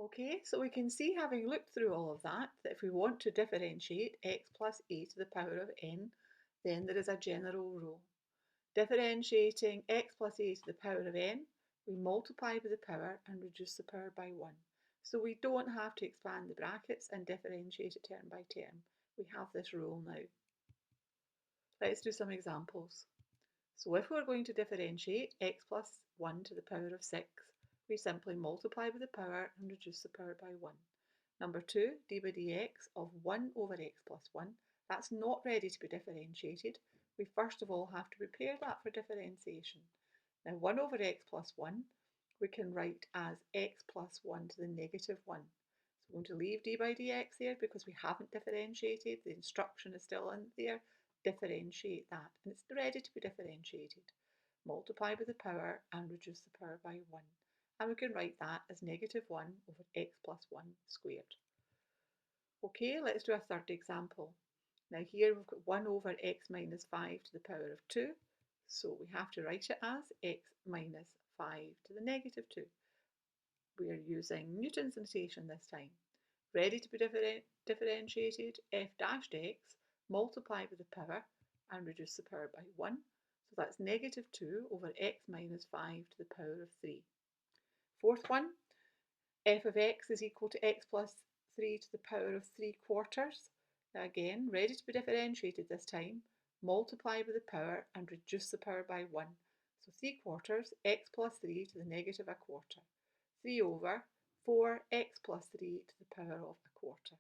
Okay, so we can see, having looked through all of that if we want to differentiate x plus a to the power of n, then there is a general rule. Differentiating x plus a to the power of n, we multiply by the power and reduce the power by 1. So we don't have to expand the brackets and differentiate it term by term. We have this rule now. Let's do some examples. So if we're going to differentiate x plus 1 to the power of 6, we simply multiply by the power and reduce the power by 1. Number 2, d by dx of 1 over x plus 1, that's not ready to be differentiated. We first of all have to prepare that for differentiation. Now 1 over x plus 1 we can write as x plus 1 to the negative 1. So we're going to leave d by dx there because we haven't differentiated. The instruction is still in there. Differentiate that, and it's ready to be differentiated. Multiply by the power and reduce the power by 1. And we can write that as negative 1 over x plus 1 squared. Okay, let's do a third example. Now here we've got 1 over x minus 5 to the power of 2. So we have to write it as x minus 5 to the negative 2. We are using Newton's notation this time. Ready to be differentiated, f dashed x, multiply by the power and reduce the power by 1. So that's negative 2 over x minus 5 to the power of 3. Fourth one, f of x is equal to x plus 3 to the power of 3 quarters. Now again, ready to be differentiated this time, multiply by the power and reduce the power by 1. So 3 quarters, x plus 3 to the negative a quarter. 3 over 4x plus 3 to the power of a quarter.